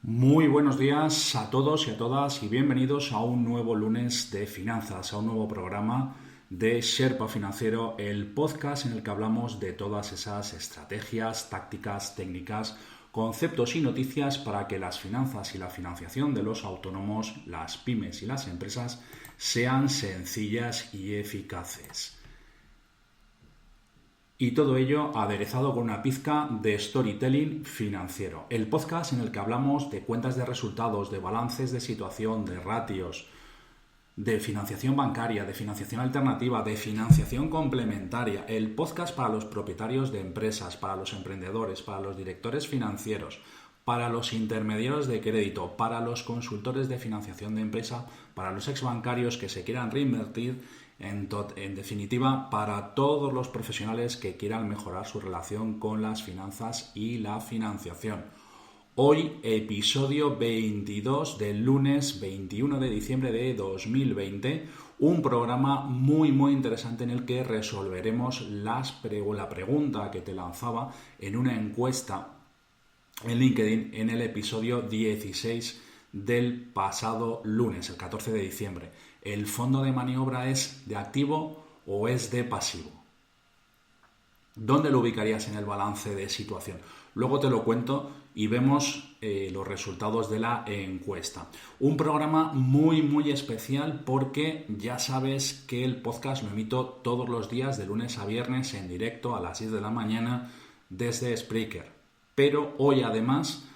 Muy buenos días a todos y a todas y bienvenidos a un nuevo lunes de finanzas, a un nuevo programa de Sherpa Financiero, el podcast en el que hablamos de todas esas estrategias, tácticas, técnicas, conceptos y noticias para que las finanzas y la financiación de los autónomos, las pymes y las empresas sean sencillas y eficaces. Y todo ello aderezado con una pizca de storytelling financiero. El podcast en el que hablamos de cuentas de resultados, de balances de situación, de ratios, de financiación bancaria, de financiación alternativa, de financiación complementaria. El podcast para los propietarios de empresas, para los emprendedores, para los directores financieros, para los intermediarios de crédito, para los consultores de financiación de empresa, para los exbancarios que se quieran reinvertir. En definitiva, para todos los profesionales que quieran mejorar su relación con las finanzas y la financiación. Hoy, episodio 22 del lunes 21 de diciembre de 2020, un programa muy interesante en el que resolveremos la pregunta que te lanzaba en una encuesta en LinkedIn en el episodio 16 del pasado lunes, el 14 de diciembre. ¿El fondo de maniobra es de activo o es de pasivo? ¿Dónde lo ubicarías en el balance de situación? Luego te lo cuento y vemos los resultados de la encuesta. Un programa muy especial porque ya sabes que el podcast lo emito todos los días de lunes a viernes en directo a las 6 de la mañana desde Spreaker. Pero hoy además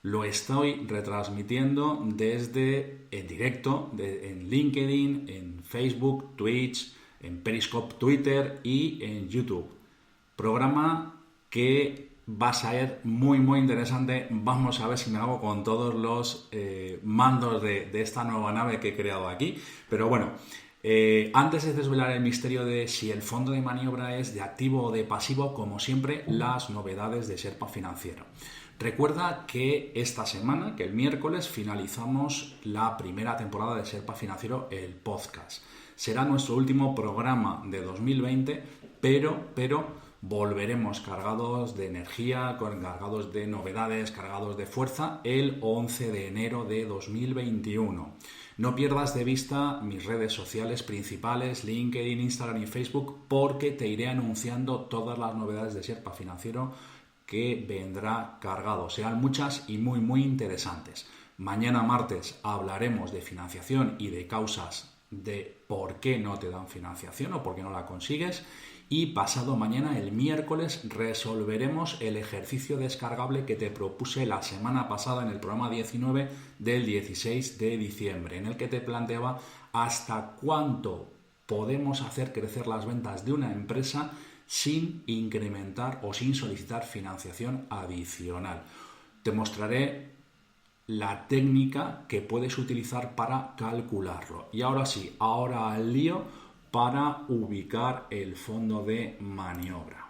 lo estoy retransmitiendo desde en directo en LinkedIn, en Facebook, Twitch, en Periscope, Twitter y en YouTube. Programa que va a ser muy interesante. Vamos a ver si me hago con todos los mandos de esta nueva nave que he creado aquí. Pero bueno, antes de desvelar el misterio de si el fondo de maniobra es de activo o de pasivo, como siempre, las novedades de Sherpa Financiero. Recuerda que esta semana, que el miércoles, finalizamos la primera temporada de Sherpa Financiero, el podcast. Será nuestro último programa de 2020, pero volveremos cargados de energía, cargados de novedades, cargados de fuerza el 11 de enero de 2021. No pierdas de vista mis redes sociales principales, LinkedIn, Instagram y Facebook, porque te iré anunciando todas las novedades de Sherpa Financiero que vendrá cargado. Serán muchas y muy interesantes. Mañana martes hablaremos de financiación y de causas de por qué no te dan financiación o por qué no la consigues. Y pasado mañana, el miércoles, resolveremos el ejercicio descargable que te propuse la semana pasada en el programa 19 del 16 de diciembre, en el que te planteaba hasta cuánto podemos hacer crecer las ventas de una empresa sin incrementar o sin solicitar financiación adicional. Te mostraré la técnica que puedes utilizar para calcularlo. Y ahora sí, ahora al lío para ubicar el fondo de maniobra.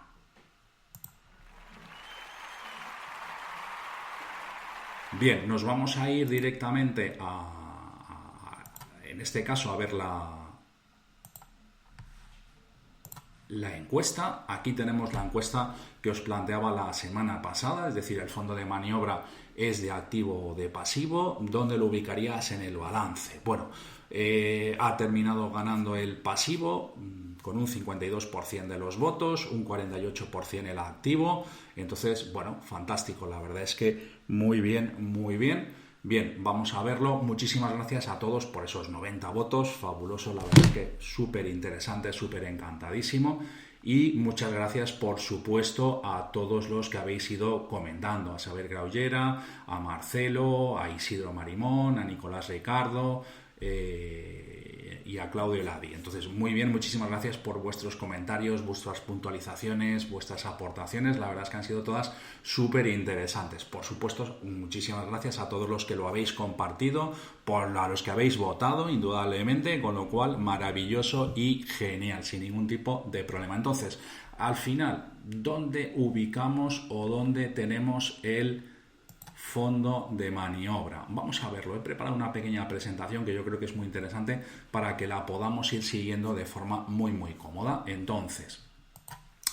Bien, nos vamos a ir directamente en este caso, a ver la encuesta. Aquí tenemos la encuesta que os planteaba la semana pasada, es decir, el fondo de maniobra es de activo o de pasivo. ¿Dónde lo ubicarías en el balance? Bueno, ha terminado ganando el pasivo con un 52% de los votos, un 48% el activo. Entonces, bueno, fantástico, la verdad es que muy bien. Bien, vamos a verlo. Muchísimas gracias a todos por esos 90 votos, fabuloso, la verdad es que súper interesante, súper encantadísimo. Y muchas gracias, por supuesto, a todos los que habéis ido comentando, a Xavier Graullera, a Marcelo, a Isidro Marimón, a Nicolás Ricardo y a Claudio Ladi. Entonces, muy bien, muchísimas gracias por vuestros comentarios, vuestras puntualizaciones, vuestras aportaciones. La verdad es que han sido todas súper interesantes. Por supuesto, muchísimas gracias a todos los que lo habéis compartido, a los que habéis votado, indudablemente, con lo cual, maravilloso y genial, sin ningún tipo de problema. Entonces, al final, ¿dónde ubicamos o dónde tenemos el fondo de maniobra? Vamos a verlo. He preparado una pequeña presentación que yo creo que es muy interesante para que la podamos ir siguiendo de forma muy cómoda. Entonces,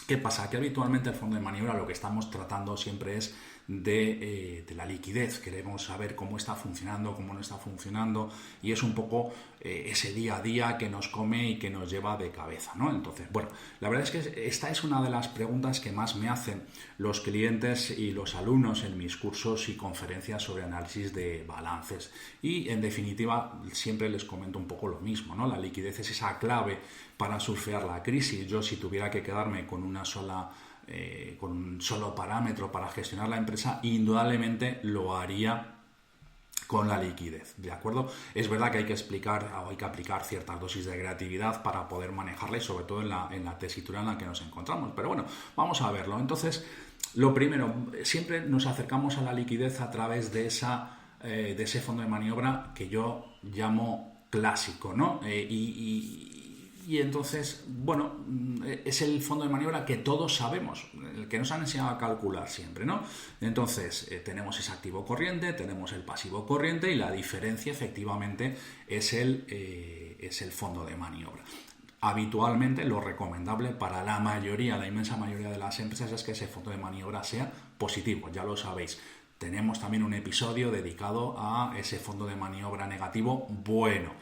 ¿Qué pasa? Que habitualmente el fondo de maniobra lo que estamos tratando siempre es de la liquidez. Queremos saber cómo está funcionando, cómo no está funcionando, y es un poco ese día a día que nos come y que nos lleva de cabeza, ¿no? Entonces, bueno, la verdad es que esta es una de las preguntas que más me hacen los clientes y los alumnos en mis cursos y conferencias sobre análisis de balances. Y en definitiva, siempre les comento un poco lo mismo, ¿no? La liquidez es esa clave para surfear la crisis. Yo, si tuviera que quedarme con con un solo parámetro para gestionar la empresa, indudablemente lo haría con la liquidez, ¿de acuerdo? Es verdad que hay que aplicar ciertas dosis de creatividad para poder manejarla, y sobre todo en la tesitura en la que nos encontramos. Pero bueno, vamos a verlo. Entonces, lo primero, siempre nos acercamos a la liquidez a través de ese fondo de maniobra que yo llamo clásico, ¿no? Y entonces, bueno, es el fondo de maniobra que todos sabemos, el que nos han enseñado a calcular siempre, ¿no? Entonces, tenemos ese activo corriente, tenemos el pasivo corriente, y la diferencia efectivamente es el fondo de maniobra. Habitualmente, lo recomendable para la inmensa mayoría de las empresas, es que ese fondo de maniobra sea positivo, ya lo sabéis. Tenemos también un episodio dedicado a ese fondo de maniobra negativo bueno.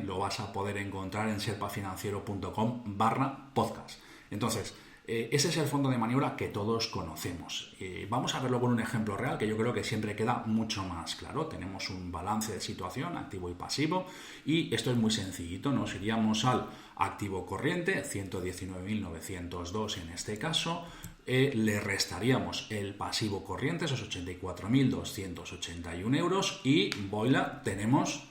Lo vas a poder encontrar en serpafinanciero.com/podcast. Entonces, ese es el fondo de maniobra que todos conocemos. Vamos a verlo con un ejemplo real que yo creo que siempre queda mucho más claro. Tenemos un balance de situación, activo y pasivo, y esto es muy sencillito. Nos iríamos al activo corriente, 119.902 en este caso. Le restaríamos el pasivo corriente, esos 84.281 euros, y voila, tenemos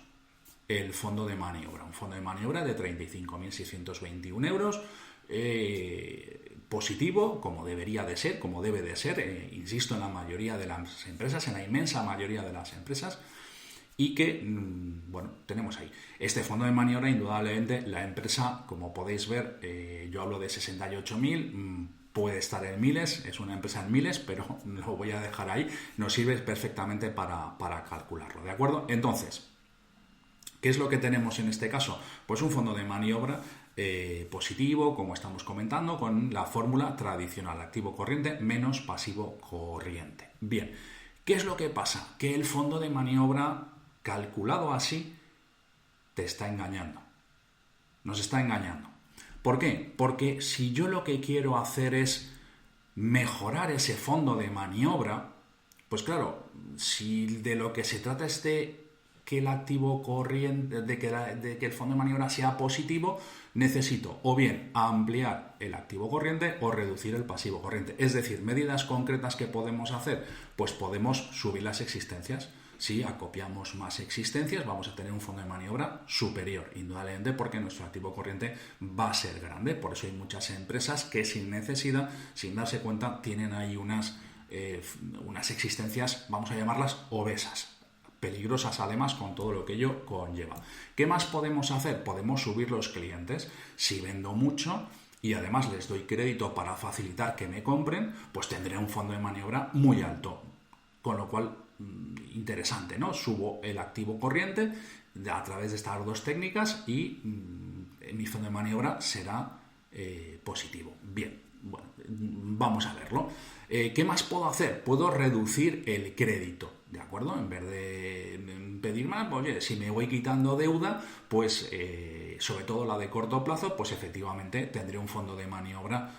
el fondo de maniobra, un fondo de maniobra de 35.621 euros, positivo, como debería de ser, como debe de ser, insisto, en la mayoría de las empresas, en la inmensa mayoría de las empresas, y que, bueno, tenemos ahí. Este fondo de maniobra, indudablemente, la empresa, como podéis ver, yo hablo de 68.000, puede estar en miles, es una empresa en miles, pero lo voy a dejar ahí, nos sirve perfectamente para calcularlo, ¿de acuerdo? Entonces, ¿qué es lo que tenemos en este caso? Pues un fondo de maniobra positivo, como estamos comentando, con la fórmula tradicional, activo corriente menos pasivo corriente. Bien, ¿qué es lo que pasa? Que el fondo de maniobra calculado así te está engañando. Nos está engañando. ¿Por qué? Porque si yo lo que quiero hacer es mejorar ese fondo de maniobra, pues claro, si de lo que se trata es de que el activo corriente, de que el fondo de maniobra sea positivo, necesito o bien ampliar el activo corriente o reducir el pasivo corriente. Es decir, medidas concretas que podemos hacer, pues podemos subir las existencias. Si acopiamos más existencias, vamos a tener un fondo de maniobra superior, indudablemente, porque nuestro activo corriente va a ser grande. Por eso hay muchas empresas que sin necesidad, sin darse cuenta, tienen ahí unas existencias, vamos a llamarlas obesas, peligrosas además, con todo lo que ello conlleva. ¿Qué más podemos hacer? Podemos subir los clientes. Si vendo mucho y además les doy crédito para facilitar que me compren, pues tendré un fondo de maniobra muy alto. Con lo cual, interesante, ¿no? Subo el activo corriente a través de estas dos técnicas y mi fondo de maniobra será positivo. Bien, bueno, vamos a verlo. ¿Qué más puedo hacer? Puedo reducir el crédito, ¿de acuerdo? En vez de pedir más, oye, si me voy quitando deuda, pues sobre todo la de corto plazo, pues efectivamente tendré un fondo de maniobra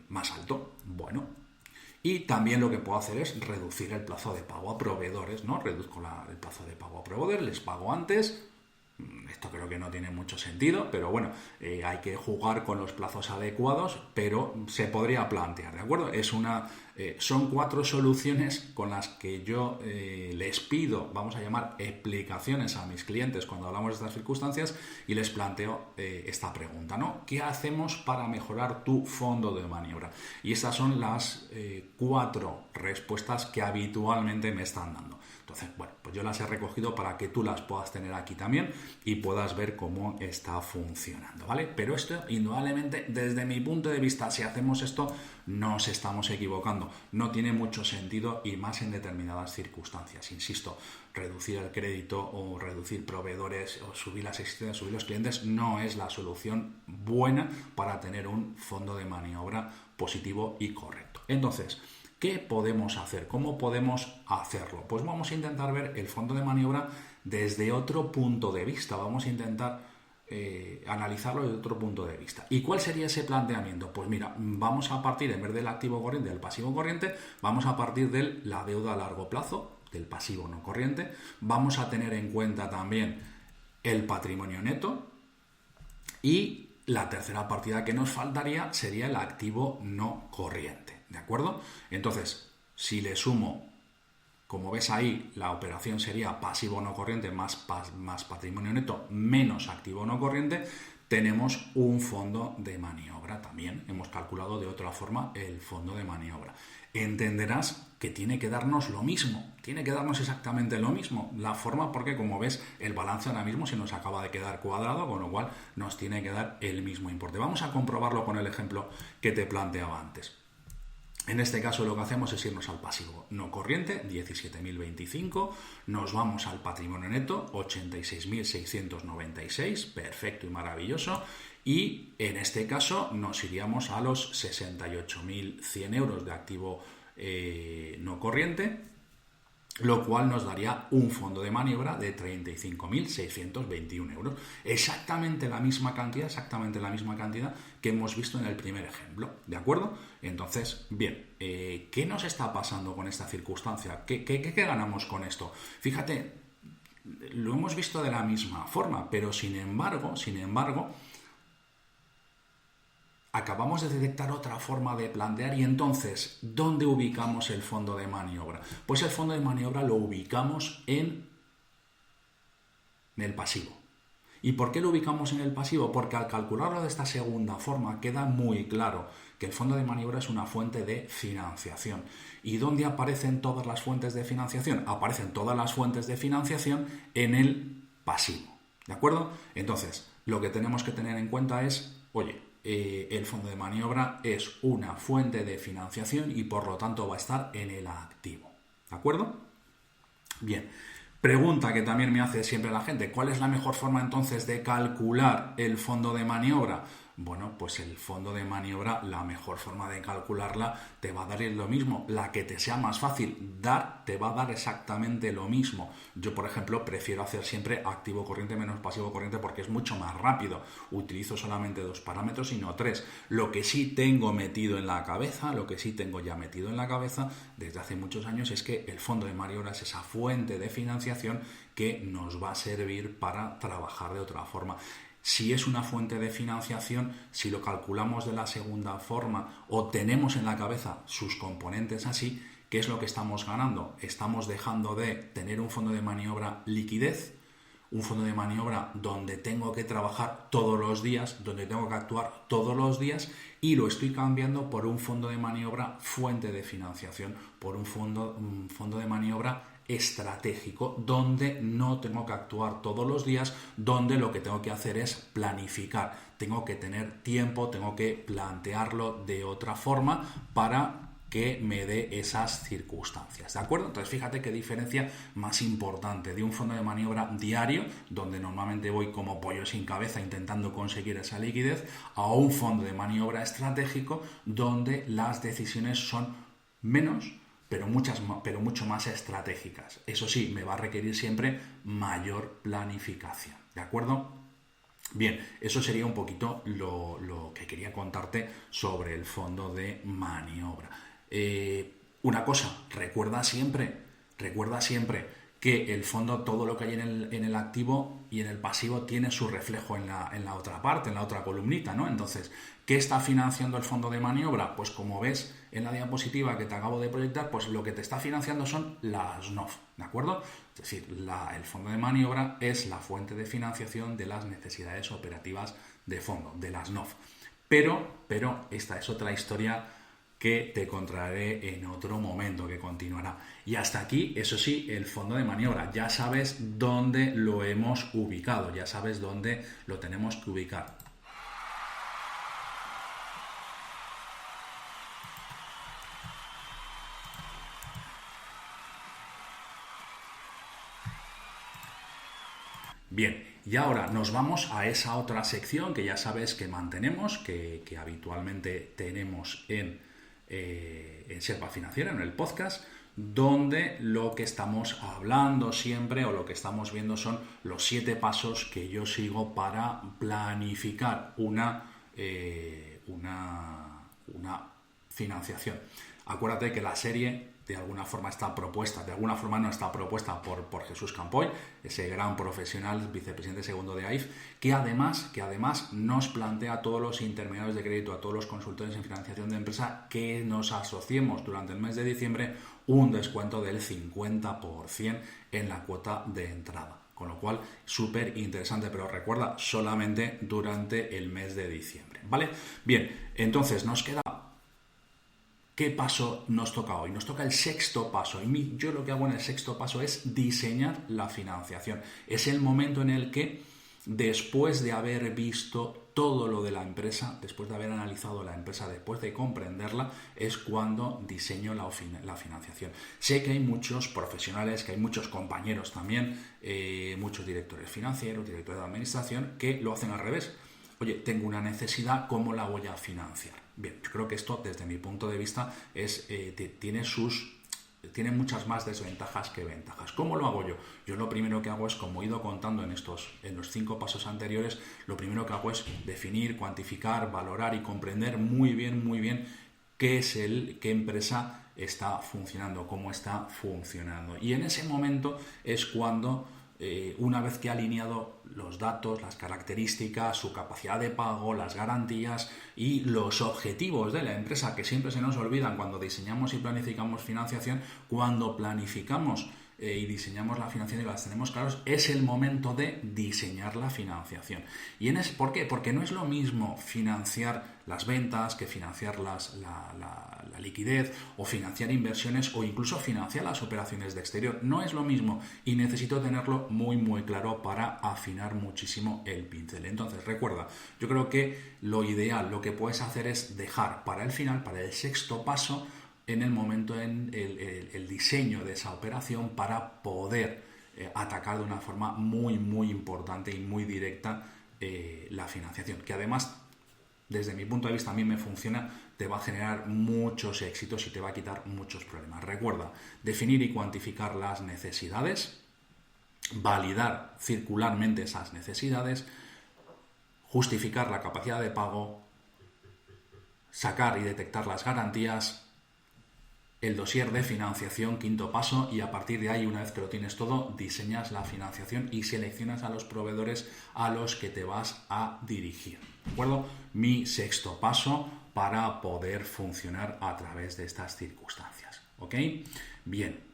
más alto. Bueno, y también lo que puedo hacer es reducir el plazo de pago a proveedores, ¿no? Reduzco el plazo de pago a proveedores, les pago antes. Esto creo que no tiene mucho sentido, pero bueno, hay que jugar con los plazos adecuados, pero se podría plantear, ¿de acuerdo? Son 4 soluciones con las que yo les pido, vamos a llamar explicaciones a mis clientes cuando hablamos de estas circunstancias, y les planteo esta pregunta, ¿no? ¿Qué hacemos para mejorar tu fondo de maniobra? Y estas son las 4 respuestas que habitualmente me están dando. Entonces, bueno, pues pues yo las he recogido para que tú las puedas tener aquí también y puedas ver cómo está funcionando, ¿vale? Pero esto, indudablemente, desde mi punto de vista, si hacemos esto, nos estamos equivocando. No tiene mucho sentido y más en determinadas circunstancias. Insisto, reducir el crédito o reducir proveedores o subir las existencias, subir los clientes, no es la solución buena para tener un fondo de maniobra positivo y correcto. Entonces, ¿qué podemos hacer? ¿Cómo podemos hacerlo? Pues vamos a intentar ver el fondo de maniobra desde otro punto de vista. Vamos a intentar analizarlo desde otro punto de vista. ¿Y cuál sería ese planteamiento? Pues mira, vamos a partir, en vez del activo corriente, del pasivo corriente, vamos a partir de la deuda a largo plazo, del pasivo no corriente. Vamos a tener en cuenta también el patrimonio neto y la tercera partida que nos faltaría sería el activo no corriente, ¿de acuerdo? Entonces, si le sumo, como ves ahí, la operación sería pasivo no corriente más patrimonio neto menos activo no corriente, tenemos un fondo de maniobra también. Hemos calculado de otra forma el fondo de maniobra. Entenderás que tiene que darnos lo mismo, tiene que darnos exactamente lo mismo. La forma, porque como ves, el balance ahora mismo se nos acaba de quedar cuadrado, con lo cual nos tiene que dar el mismo importe. Vamos a comprobarlo con el ejemplo que te planteaba antes. En este caso lo que hacemos es irnos al pasivo no corriente, 17.025, nos vamos al patrimonio neto, 86.696, perfecto y maravilloso, y en este caso nos iríamos a los 68.100 euros de activo no corriente, lo cual nos daría un fondo de maniobra de 35.621 euros. Exactamente la misma cantidad que hemos visto en el primer ejemplo, ¿de acuerdo? Entonces, bien, ¿qué nos está pasando con esta circunstancia? ¿Qué ganamos con esto? Fíjate, lo hemos visto de la misma forma, pero sin embargo, acabamos de detectar otra forma de plantear y entonces, ¿dónde ubicamos el fondo de maniobra? Pues el fondo de maniobra lo ubicamos en el pasivo. ¿Y por qué lo ubicamos en el pasivo? Porque al calcularlo de esta segunda forma queda muy claro que el fondo de maniobra es una fuente de financiación. ¿Y dónde aparecen todas las fuentes de financiación? Aparecen todas las fuentes de financiación en el pasivo. ¿De acuerdo? Entonces, lo que tenemos que tener en cuenta es, oye, el fondo de maniobra es una fuente de financiación y por lo tanto va a estar en el activo. ¿De acuerdo? Bien. Pregunta que también me hace siempre la gente, ¿cuál es la mejor forma entonces de calcular el fondo de maniobra? Bueno, pues el fondo de maniobra, la mejor forma de calcularla te va a dar lo mismo. La que te sea más fácil dar, te va a dar exactamente lo mismo. Yo, por ejemplo, prefiero hacer siempre activo corriente menos pasivo corriente porque es mucho más rápido. Utilizo solamente 2 parámetros y no 3. Lo que sí tengo metido en la cabeza, desde hace muchos años es que el fondo de maniobra es esa fuente de financiación que nos va a servir para trabajar de otra forma. Si es una fuente de financiación, si lo calculamos de la segunda forma o tenemos en la cabeza sus componentes así, ¿qué es lo que estamos ganando? Estamos dejando de tener un fondo de maniobra liquidez, un fondo de maniobra donde tengo que trabajar todos los días, donde tengo que actuar todos los días, y lo estoy cambiando por un fondo de maniobra fuente de financiación, por un fondo de maniobra estratégico, donde no tengo que actuar todos los días, donde lo que tengo que hacer es planificar, tengo que tener tiempo, tengo que plantearlo de otra forma para que me dé esas circunstancias, ¿de acuerdo? Entonces fíjate qué diferencia más importante de un fondo de maniobra diario, donde normalmente voy como pollo sin cabeza intentando conseguir esa liquidez, a un fondo de maniobra estratégico donde las decisiones son menos, pero mucho más estratégicas. Eso sí, me va a requerir siempre mayor planificación, ¿de acuerdo? Bien, eso sería un poquito lo que quería contarte sobre el fondo de maniobra. Una cosa, recuerda siempre que el fondo, todo lo que hay en el activo y en el pasivo tiene su reflejo en la otra parte, en la otra columnita, ¿no? Entonces, ¿qué está financiando el fondo de maniobra? Pues como ves en la diapositiva que te acabo de proyectar, pues lo que te está financiando son las NOF, ¿de acuerdo? Es decir, el fondo de maniobra es la fuente de financiación de las necesidades operativas de fondo, de las NOF. Pero esta es otra historia que te contaré en otro momento, que continuará. Y hasta aquí, eso sí, el fondo de maniobra. Ya sabes dónde lo hemos ubicado, ya sabes dónde lo tenemos que ubicar. Bien, y ahora nos vamos a esa otra sección que ya sabes que mantenemos, que habitualmente tenemos en Sherpa Financiera, en el podcast, donde lo que estamos hablando siempre o lo que estamos viendo son los 7 pasos que yo sigo para planificar una financiación. Acuérdate que la serie de alguna forma no está propuesta por Jesús Campoy, ese gran profesional, vicepresidente segundo de AIF, que además nos plantea a todos los intermediarios de crédito, a todos los consultores en financiación de empresa, que nos asociemos durante el mes de diciembre un descuento del 50% en la cuota de entrada. Con lo cual, súper interesante, pero recuerda, solamente durante el mes de diciembre, ¿vale? Bien, entonces nos queda... ¿Qué paso nos toca hoy? Nos toca el 6º paso. Y yo lo que hago en el 6º paso es diseñar la financiación. Es el momento en el que, después de haber visto todo lo de la empresa, después de haber analizado la empresa, después de comprenderla, es cuando diseño la financiación. Sé que hay muchos profesionales, que hay muchos compañeros también, muchos directores financieros, directores de administración, que lo hacen al revés. Oye, tengo una necesidad, ¿cómo la voy a financiar? Bien, yo creo que esto, desde mi punto de vista, tiene muchas más desventajas que ventajas. ¿Cómo lo hago yo? Yo lo primero que hago es, como he ido contando en los 5 pasos anteriores, lo primero que hago es definir, cuantificar, valorar y comprender muy bien qué empresa está funcionando, cómo está funcionando. Y en ese momento es cuando... una vez que ha alineado los datos, las características, su capacidad de pago, las garantías y los objetivos de la empresa, que siempre se nos olvidan cuando diseñamos y planificamos financiación, cuando planificamos y diseñamos la financiación y las tenemos claros, es el momento de diseñar la financiación. ¿Por qué? Porque no es lo mismo financiar las ventas que financiar la liquidez o financiar inversiones o incluso financiar las operaciones de exterior. No es lo mismo y necesito tenerlo muy claro para afinar muchísimo el pincel. Entonces, recuerda, yo creo que lo ideal, lo que puedes hacer es dejar para el final, para el 6º paso, en el momento en el diseño de esa operación para poder atacar de una forma muy importante y muy directa la financiación, que además, desde mi punto de vista, a mí me funciona, te va a generar muchos éxitos y te va a quitar muchos problemas. Recuerda, definir y cuantificar las necesidades, validar circularmente esas necesidades, justificar la capacidad de pago, sacar y detectar las garantías, el dossier de financiación, 5º paso, y a partir de ahí, una vez que lo tienes todo, diseñas la financiación y seleccionas a los proveedores a los que te vas a dirigir. ¿De acuerdo? Mi 6º paso para poder funcionar a través de estas circunstancias. ¿Ok? Bien.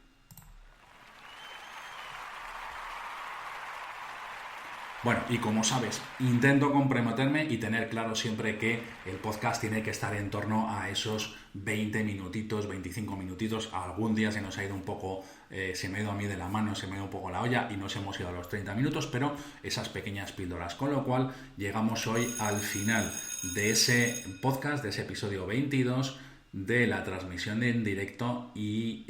Bueno, y como sabes, intento comprometerme y tener claro siempre que el podcast tiene que estar en torno a esos 20 minutitos, 25 minutitos. Algún día se nos ha ido un poco, se me ha ido a mí de la mano, se me ha ido un poco la olla y nos hemos ido a los 30 minutos, pero esas pequeñas píldoras. Con lo cual, llegamos hoy al final de ese podcast, de ese episodio 22, de la transmisión en directo y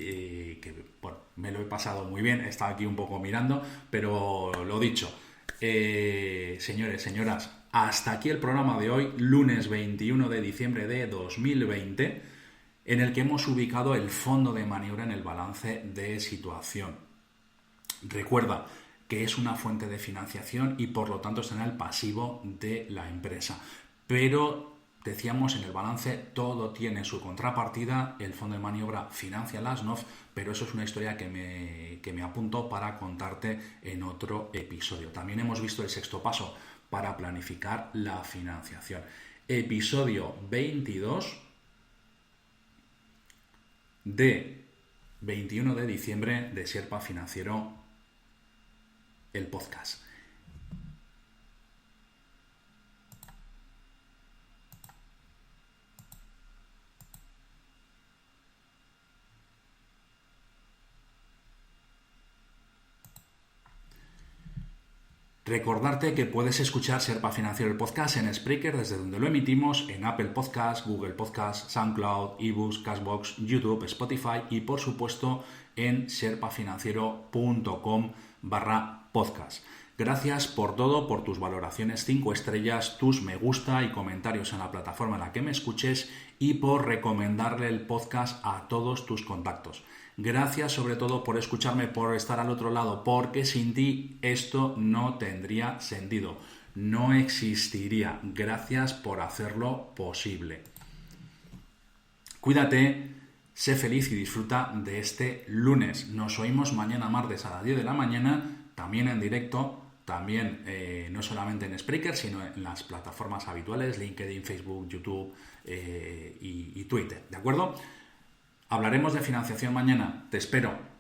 que, bueno, me lo he pasado muy bien, he estado aquí un poco mirando, pero lo dicho. Señores, señoras, hasta aquí el programa de hoy, lunes 21 de diciembre de 2020, en el que hemos ubicado el fondo de maniobra en el balance de situación. Recuerda que es una fuente de financiación y por lo tanto está en el pasivo de la empresa. Pero decíamos, en el balance todo tiene su contrapartida, el fondo de maniobra financia las NOF, pero eso es una historia que me apunto para contarte en otro episodio. También hemos visto el 6º paso para planificar la financiación. Episodio 22 de 21 de diciembre de Sherpa Financiero, el podcast. Recordarte que puedes escuchar Sherpa Financiero el podcast en Spreaker, desde donde lo emitimos, en Apple Podcasts, Google Podcasts, SoundCloud, eBooks, Cashbox, YouTube, Spotify y por supuesto en sherpafinanciero.com/podcast. Gracias por todo, por tus valoraciones 5 estrellas, tus me gusta y comentarios en la plataforma en la que me escuches y por recomendarle el podcast a todos tus contactos. Gracias sobre todo por escucharme, por estar al otro lado, porque sin ti esto no tendría sentido, no existiría. Gracias por hacerlo posible. Cuídate, sé feliz y disfruta de este lunes. Nos oímos mañana martes a las 10 de la mañana, también en directo, también no solamente en Spreaker, sino en las plataformas habituales, LinkedIn, Facebook, YouTube y Twitter, ¿de acuerdo? Hablaremos de financiación mañana. Te espero.